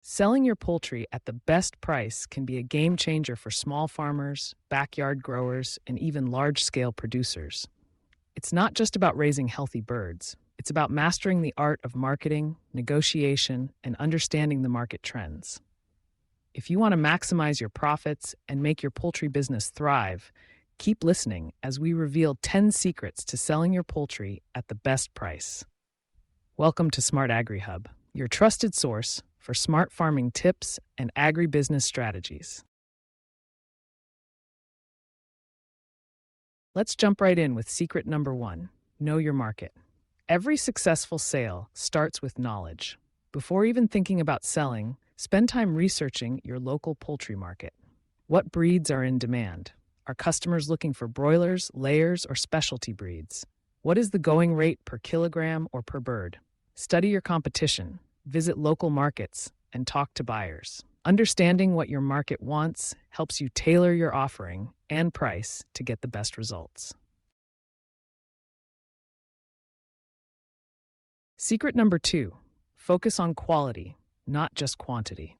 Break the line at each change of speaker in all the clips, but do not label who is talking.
Selling your poultry at the best price can be a game changer for small farmers, backyard growers, and even large scale producers. It's not just about raising healthy birds, it's about mastering the art of marketing, negotiation, and understanding the market trends. If you want to maximize your profits and make your poultry business thrive, keep listening as we reveal 10 secrets to selling your poultry at the best price. Welcome to SMART-AGRI Hub, your trusted source for smart farming tips and agribusiness strategies. Let's jump right in with secret number 1, know your market. Every successful sale starts with knowledge. Before even thinking about selling, spend time researching your local poultry market. What breeds are in demand? Are customers looking for broilers, layers, or specialty breeds? What is the going rate per kilogram or per bird? Study your competition, visit local markets, and talk to buyers. Understanding what your market wants helps you tailor your offering and price to get the best results. Secret number 2, focus on quality, not just quantity.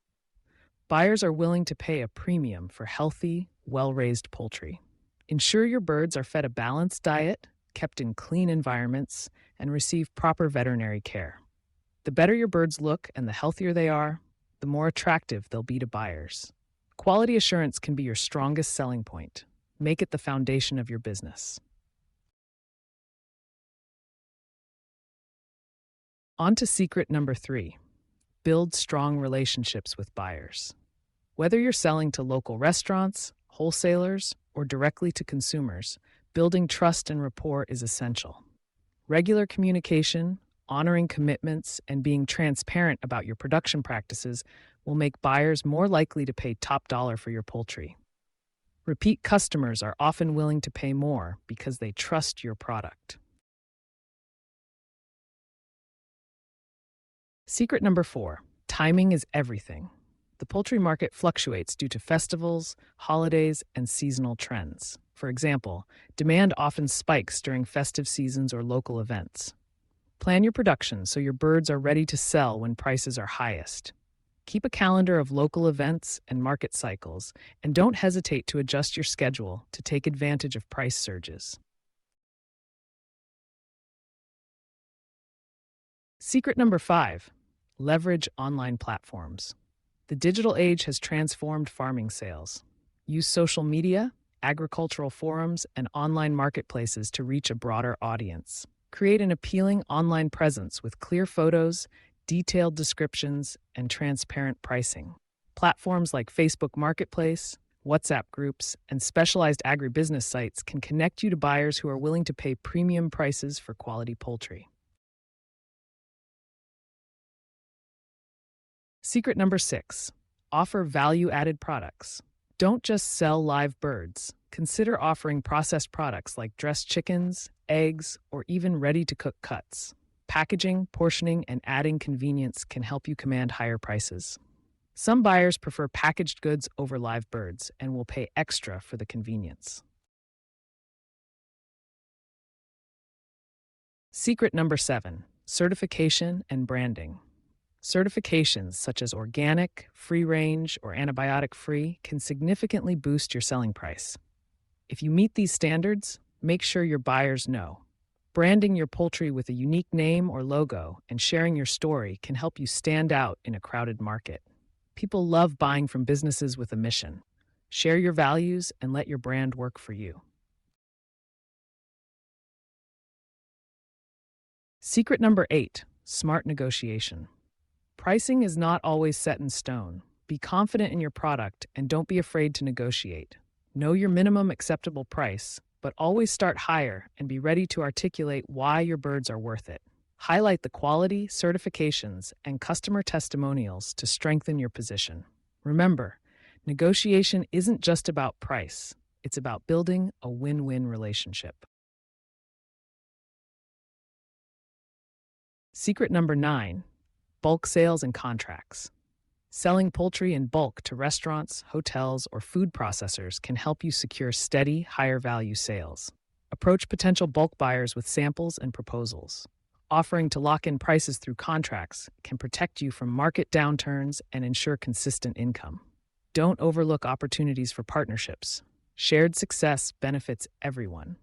Buyers are willing to pay a premium for healthy, well-raised poultry. Ensure your birds are fed a balanced diet, kept in clean environments, and receive proper veterinary care. The better your birds look and the healthier they are, the more attractive they'll be to buyers. Quality assurance can be your strongest selling point. Make it the foundation of your business. On to secret number 3, build strong relationships with buyers. Whether you're selling to local restaurants, wholesalers, or directly to consumers, building trust and rapport is essential. Regular communication, honoring commitments, and being transparent about your production practices will make buyers more likely to pay top dollar for your poultry. Repeat customers are often willing to pay more because they trust your product. Secret number 4, timing is everything. The poultry market fluctuates due to festivals, holidays, and seasonal trends. For example, demand often spikes during festive seasons or local events. Plan your production so your birds are ready to sell when prices are highest. Keep a calendar of local events and market cycles, and don't hesitate to adjust your schedule to take advantage of price surges. Secret number 5, leverage online platforms. The digital age has transformed farming sales. Use social media, agricultural forums, and online marketplaces to reach a broader audience. Create an appealing online presence with clear photos, detailed descriptions, and transparent pricing. Platforms like Facebook Marketplace, WhatsApp groups, and specialized agribusiness sites can connect you to buyers who are willing to pay premium prices for quality poultry. Secret number 6, offer value-added products. Don't just sell live birds. Consider offering processed products like dressed chickens, eggs, or even ready-to-cook cuts. Packaging, portioning, and adding convenience can help you command higher prices. Some buyers prefer packaged goods over live birds and will pay extra for the convenience. Secret number 7, certification and branding. Certifications such as organic, free-range, or antibiotic-free can significantly boost your selling price. If you meet these standards, make sure your buyers know. Branding your poultry with a unique name or logo and sharing your story can help you stand out in a crowded market. People love buying from businesses with a mission. Share your values and let your brand work for you. Secret number 8, smart negotiation. Pricing is not always set in stone. Be confident in your product and don't be afraid to negotiate. Know your minimum acceptable price, but always start higher and be ready to articulate why your birds are worth it. Highlight the quality, certifications, and customer testimonials to strengthen your position. Remember, negotiation isn't just about price. It's about building a win-win relationship. Secret number 9, bulk sales and contracts. Selling poultry in bulk to restaurants, hotels, or food processors can help you secure steady, higher-value sales. Approach potential bulk buyers with samples and proposals. Offering to lock in prices through contracts can protect you from market downturns and ensure consistent income. Don't overlook opportunities for partnerships. Shared success benefits everyone.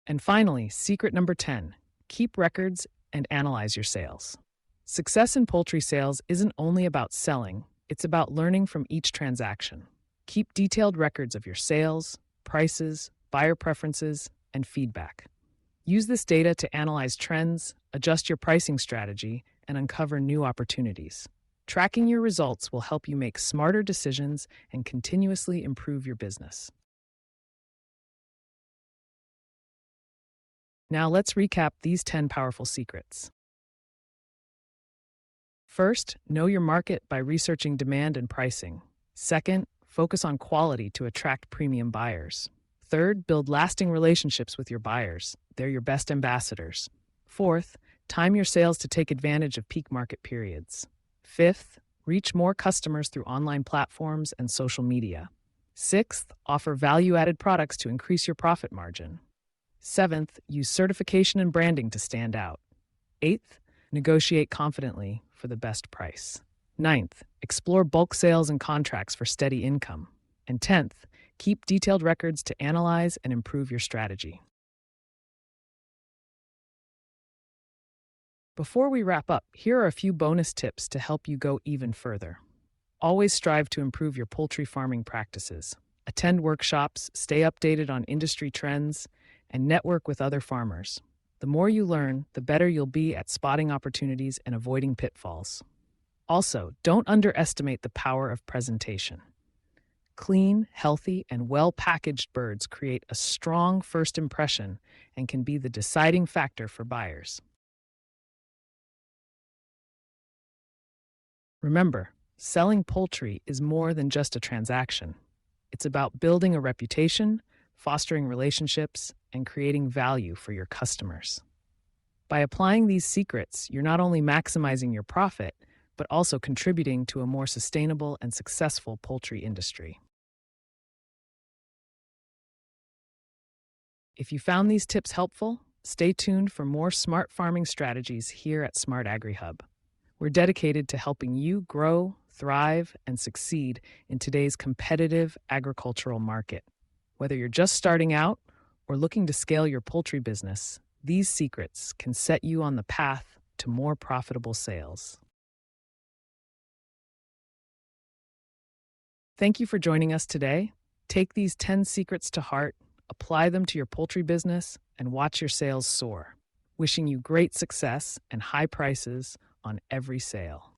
And finally, secret number 10, keep records and analyze your sales. Success in poultry sales isn't only about selling, it's about learning from each transaction. Keep detailed records of your sales, prices, buyer preferences, and feedback. Use this data to analyze trends, adjust your pricing strategy, and uncover new opportunities. Tracking your results will help you make smarter decisions and continuously improve your business. Now let's recap these 10 powerful secrets. First, know your market by researching demand and pricing. Second, focus on quality to attract premium buyers. Third, build lasting relationships with your buyers. They're your best ambassadors. Fourth, time your sales to take advantage of peak market periods. Fifth, reach more customers through online platforms and social media. Sixth, offer value-added products to increase your profit margin. Seventh, use certification and branding to stand out. Eighth, negotiate confidently for the best price. Ninth, explore bulk sales and contracts for steady income. And 10th, keep detailed records to analyze and improve your strategy. Before we wrap up, here are a few bonus tips to help you go even further. Always strive to improve your poultry farming practices. Attend workshops, stay updated on industry trends, and network with other farmers. The more you learn, the better you'll be at spotting opportunities and avoiding pitfalls. Also, don't underestimate the power of presentation. Clean, healthy, and well-packaged birds create a strong first impression and can be the deciding factor for buyers. Remember, selling poultry is more than just a transaction. It's about building a reputation, fostering relationships, and creating value for your customers. By applying these secrets, you're not only maximizing your profit, but also contributing to a more sustainable and successful poultry industry. If you found these tips helpful, stay tuned for more smart farming strategies here at SMART-AGRI Hub. We're dedicated to helping you grow, thrive, and succeed in today's competitive agricultural market. Whether you're just starting out or looking to scale your poultry business, these secrets can set you on the path to more profitable sales. Thank you for joining us today. Take these 10 secrets to heart, apply them to your poultry business, and watch your sales soar. Wishing you great success and high prices on every sale.